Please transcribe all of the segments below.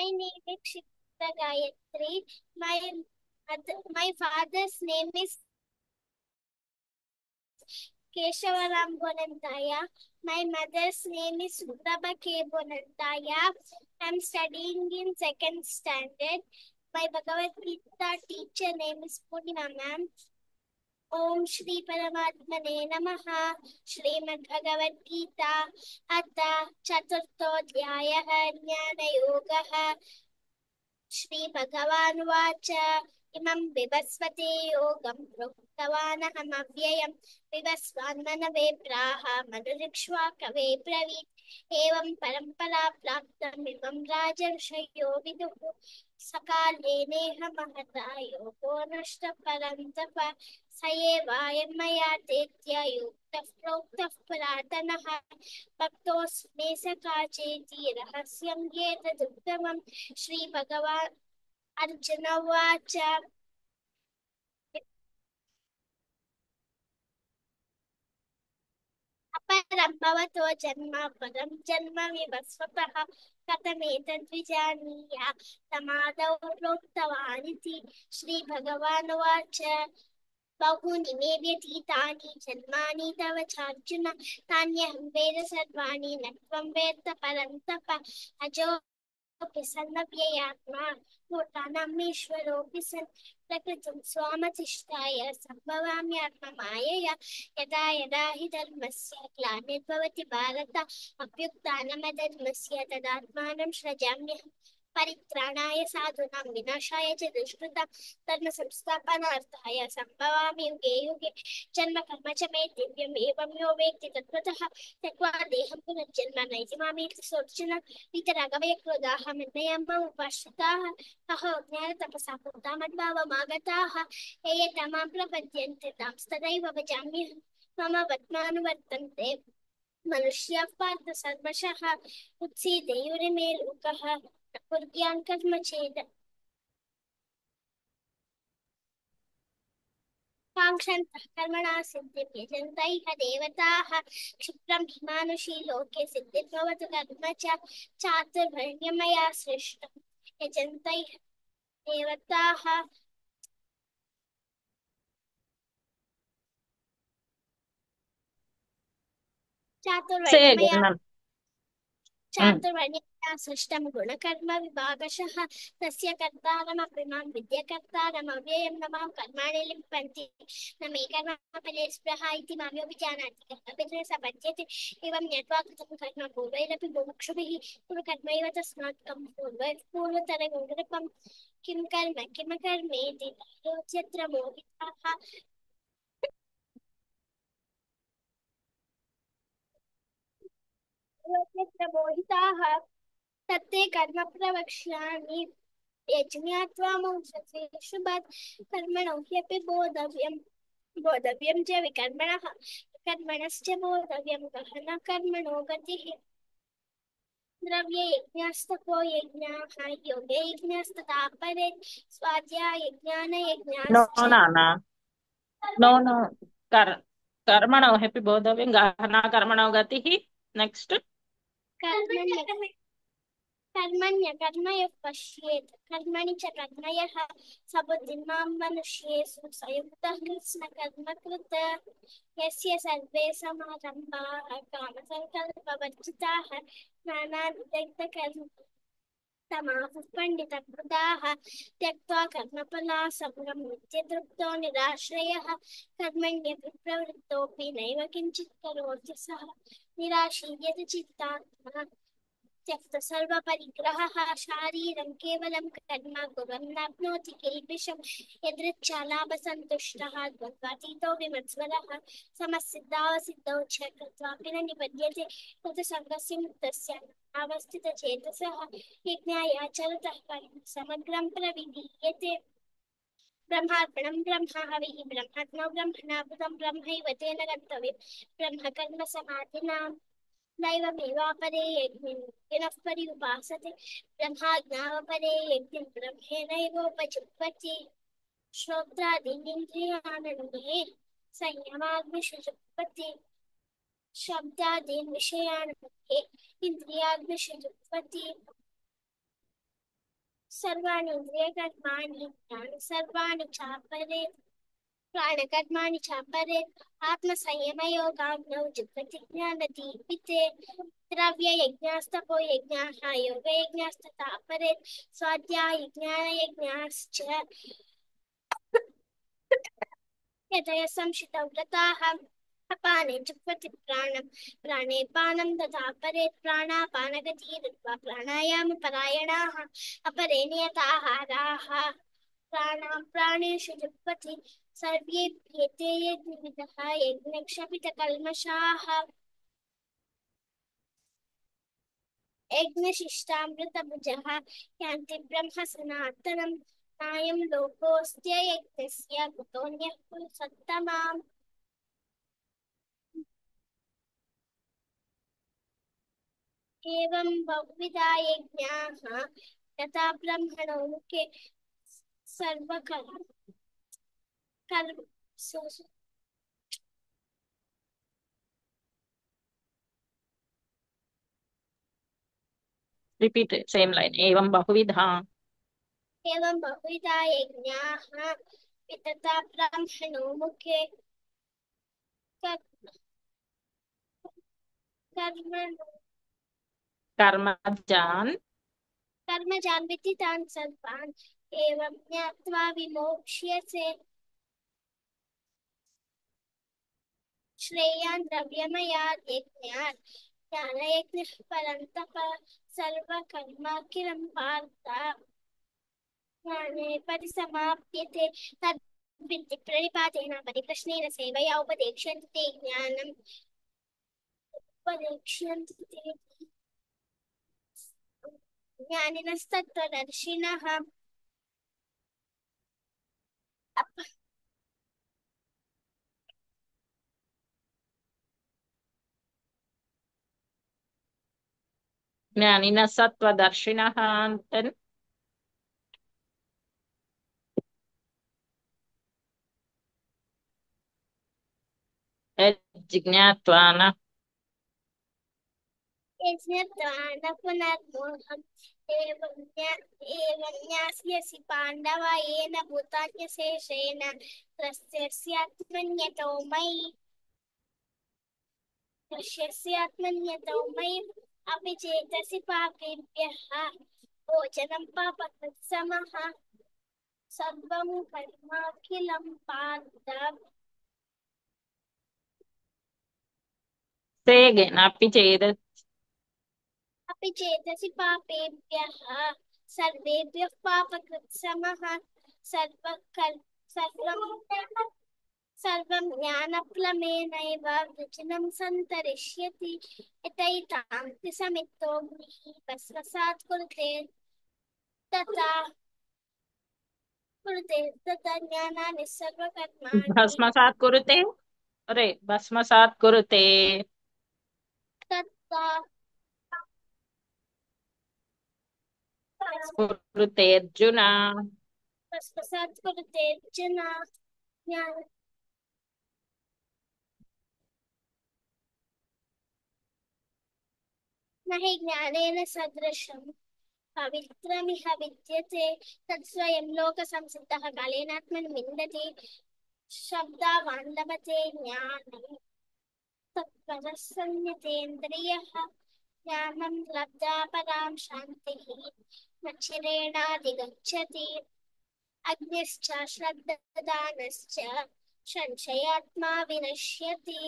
My name is Shikta Gayatri. My father's name is Keshavaram Bonantaya. My mother's name is Suprabha K. Bonantaya. I'm studying in second standard. My Bhagavad Gita teacher name is Purnima ma'am. ओम श्री परमात्मने नमः। श्रीमद् भगवद गीता अथ चतुर्थोऽध्यायः ज्ञानयोगः। श्री भगवानुवाच इमं विवस्वते योगं प्रोक्तवानहमव्ययं विवस्वान्मनवे प्राह मनुरिक्ष्वाकवे ब्रवीत् एवं परम्परा प्राप्तमिमं राजर्षयो विदुः सकाले नेह महता योगो नष्टः परन्तप स एवायं मया तेत्य युक्तः प्रोक्तः पुरातनः भक्तोऽस्मि सखा चेति रहस्यं एतदुत्तमम्। श्री भगवान अर्जुन उवाच अपरं भवतो जन्म परं जन्म विवस्वतः कथमेतद्विजानीया तमादौ प्रोक्तवान् इति। श्री भगवान् उवाच बहूनि मे व्यतीतानि जन्मानि तव चार्जुन तान्यहं वेद सर्वाणि न त्वं वेत्त परन्तप अजो सन्नव्ययात्मा भूतानामीश्वरोऽपि सन् प्रकृतिं स्वामधिष्ठाय सम्भवाम्यात्ममायया यदा यदा हि धर्मस्य ग्लानिर्भवति भारत अभ्युत्थानमधर्मस्य तदात्मानं सृजाम्यहं परित्राणाय साधूनां विनाशाय च दुष्कृतां धर्मसंस्थापनार्थाय सम्भवामि युगे युगे जन्म कर्म च मे दिव्यम् एवं यो वेत्ति तत्त्वतः त्यक्त्वा देहं पुनर्जन्म नैति मामेति सोऽर्जुन वीतरागवय क्रोधाः मन्मयामम् उपाश्रिताः अहो ज्ञानतपसा कृता मद्भावमागताः ये ये तमां प्रपद्यन्ते तांस्तदैव भजाम्यहं मम वर्त्मानुवर्तन्ते मनुष्याः पार्थ सर्वशः उत्सीदेयुरिमे लोकः न कुर्यान् कर्म चेत् काङ्क्षन्तः कर्मणा सिद्धिं यजन्त इह देवताः क्षिप्रं हि मानुषी लोके सिद्धिर्भवतु कर्म च चातुर्वर्ण्यं मया सृष्टं यजन्त इह देवताः Say चातुर्वर्ण्यमया again, ma'am. चातुर्वर्ण्यमया सृष्टं गुणकर्म विभागशः तस्य कर्तारमपि मां विद्यकर्तारमव्ययं न मां कर्माणि लिम्पन्ति न मे कर्मफले स्पृहा इति मां यो विजानाति कर्मभिर्न स बध्यते एवं ज्ञात्वा कृतं कर्म पूर्वैरपि मुमुक्षुभिः पूर्वकर्मैव तस्मात् कं पूर्वतरगुणरपं किं कर्म किमकर्मेति योच्यत्र मोहिताः योच्यत्र मोहिताः तत्ते कर्म प्रवक्ष्यामि यज्ञात्वा मोक्षसे शुभात् कर्मणो ह्यपि बोधव्यं च विकर्मणः कर्मणश्च बोधव्यं गहना कर्मणो गतिः द्रव्ये यज्ञास्तपो यज्ञाः योगे यज्ञास्तथा परे स्वाध्याय No, ज्ञानयज्ञाश्च no, no. No, no. Karmano, happy bodhaving, gahana karmano gatihi. Next. कर्मण्य कर्मण्यकर्मयोः पश्येत् कर्मणि च कर्मयः सबुद्धिमां मनुष्येषु स युक्तः कृत्स्नकर्मकृत् यस्य सर्वे समारम्भाः कामसङ्कल्पवर्जिताः ज्ञानादित्यक्तकर्म तमाहुः पण्डितकृताः त्यक्त्वा कर्मफलासङ्गं नित्यतृप्तो निराश्रयः कर्मण्यपि प्रवृत्तोऽपि नैव किञ्चित् करोति सः निराशीर्यते चित्तात्मा त्यक्त सर्वपरिग्रहः शारीरं केवलं कर्म कुर्वन् नाप्नोति किल्बिषं यदृच्छालाभसन्तुष्टः द्वन्द्वातीतो विमत्सरः समसिद्धावसिद्धौ च कृत्वापि न निबध्यते कृतसङ्गस्य मुक्तस्य अवस्थितचेतसः यज्ञायाचरतः कर्म समग्रं प्रविधीयते ब्रह्मार्पणं ब्रह्माहविः ब्रह्मज्ञो ब्रह्मणाभूतं ब्रह्मैव तेन गन्तव्यं ब्रह्मकर्म समाधिनां दैवमेवापरे यज्ञः पर्युपासते ब्रह्माज्ञावपरे यज्ञं ब्रह्मेणैवोपजुह्वति श्रोत्रादीनिन्द्रियाणन्ये संयमाग्निषु शब्दादीन् विषयान् मध्ये इन्द्रियाग्निषु जुह्वति सर्वाणि इन्द्रियकर्माणि ज्ञान सर्वाणि चापरे प्राणकर्माणि चापरे आत्मसंयमयोगाग्नौ जुह्वति ज्ञानदीपिते द्रव्ययज्ञास्तपो यज्ञाः योगयज्ञास्तथा परे स्वाध्यायज्ञानयज्ञाश्च यतयः संशितव्रताः अपाने जुह्वति प्राणं प्राणे पानं तथा परे प्राणापानगतिरुत्वा प्राणायामपरायणाः अपरे नियताहाराः प्राणां प्राणेषु जुह्वति सर्वेभ्येते यज्ञविदः यज्ञक्षपितकल्मषाः यज्ञशिष्टामृतभुजः यान्ति ब्रह्म सनातनं नायं लोकोऽस्त्ययज्ञस्य कुतोऽन्यः कुरु सत्तमाम् एवं बहुविधा यज्ञाः तथा ब्रह्मणो मुखे सर्वकर्म कर्म Repeat it, same line. Evam bahuvidha. एवं बहुविधा यज्ञाः तथा ब्रह्मणो मुखे Karmajan. कर्मजान् विदितान् सर्वान् एवं ज्ञात्वा विमोक्ष्यसे श्रेयान् द्रव्यमयात् यज्ञात् ज्ञानयज्ञः परन्तप सर्वकर्माखिलं पार्थ ज्ञाने परिसमाप्यते तद्विद्धि प्रणिपातेन परिप्रश्नेन सेवया उपदेक्ष्यन्ति ते ज्ञानम् उपदेक्ष्यन्ति ते ज्ञानिनस्तत्त्वदर्शिनः Jnanina sattvadarshinaha. Then jignatvana. यज्ञत्वान पुनर्मोहम् एवं ज्ञास्यसि पाण्डव येन भूतान्यशेषेण त्रस्यस्यात्मन्यतो मयि अपि चेतसि पापेभ्यः भोजनं पापकृत्समः सर्वं कर्माखिलं पार्थ Say again. अपि चेतसि पापेभ्यः सर्वेभ्यः पापकृत्समः सर्वं ज्ञानप्लवेनैव वृजनं सन्तरिष्यति यतैतां समित्तोऽग्निः भस्मसात् कुरुते तथा ज्ञानानि सर्वकर्माणि Bhasmasat kurute. Arre, bhasmasat kurute. तथा Kurute Arjuna. भस्मसात् कुरुते अर्जुन न हि ज्ञानेन सदृशं पवित्रमिह विद्यते तत्स्वयं लोकसंसिद्धः कालेनात्मनि विन्दति शब्दावान् लभते ज्ञानं तत्परः संयतेन्द्रियः ज्ञानं लब्धा परां शान्तिः न चिरेणाधिगच्छति अग्निश्च श्रद्धदानश्च संशयात्मा विनश्यति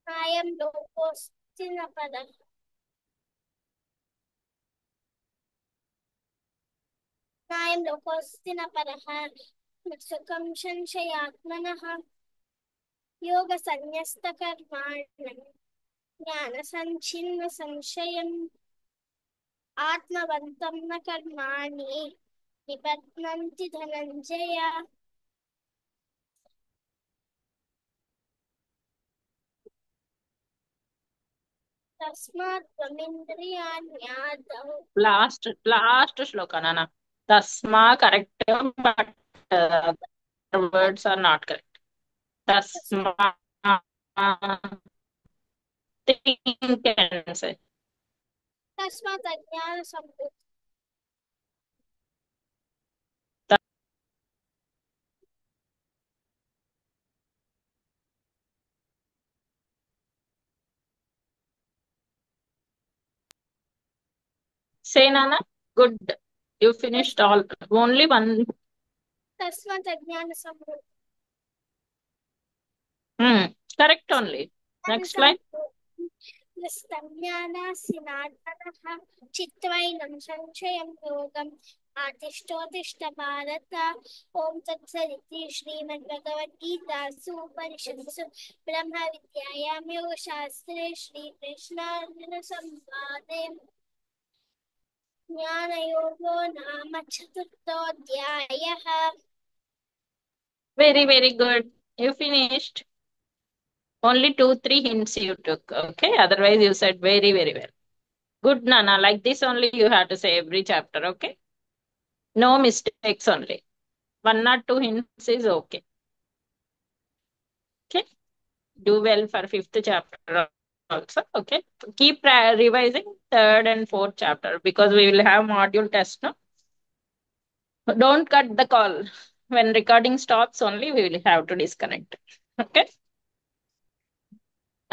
नायं लोकोऽस्ति न परः नायं लोकोऽस्ति न परः न सुखं संशयात्मनः योगसन्न्यस्तकर्माणं ज्ञानसञ्छिन्नसंशयम् आत्मवन्तं न कर्माणि निबध्नन्ति धनञ्जय तस्मात् त्वमिन्द्रियाण्यादौ Last shloka, Nana. Tasma correct, but words are not correct. Tasma think and say. तस्मात् अज्ञानसम्भूतम् Say, Nana. Good. You finished all. Only one. तस्मात् अज्ञानसम्भूतम् Correct only. Next line. ज्ञानासिनादनः चित्वैनं संशयं योगम् आतिष्ठोतिष्ठ भारत ॐ तत्सदिति श्रीमद्भगवद्गीतासु उपनिषत्सु ब्रह्मविद्यायां योगशास्त्रे श्रीकृष्णार्जुनसंवादे ज्ञानयोगो नाम चतुर्थोऽध्यायः Very, very good. You finished. Only two, three hints you took. Okay. Otherwise, you said very, very well. Good, Nana. Like this only you have to say every chapter. Okay. No mistakes only. One or two hints is okay. Okay. Do well for fifth chapter also. Okay. Keep revising third and fourth chapter because we will have module test. No. Don't cut the call. When recording stops only, we will have to disconnect. Okay.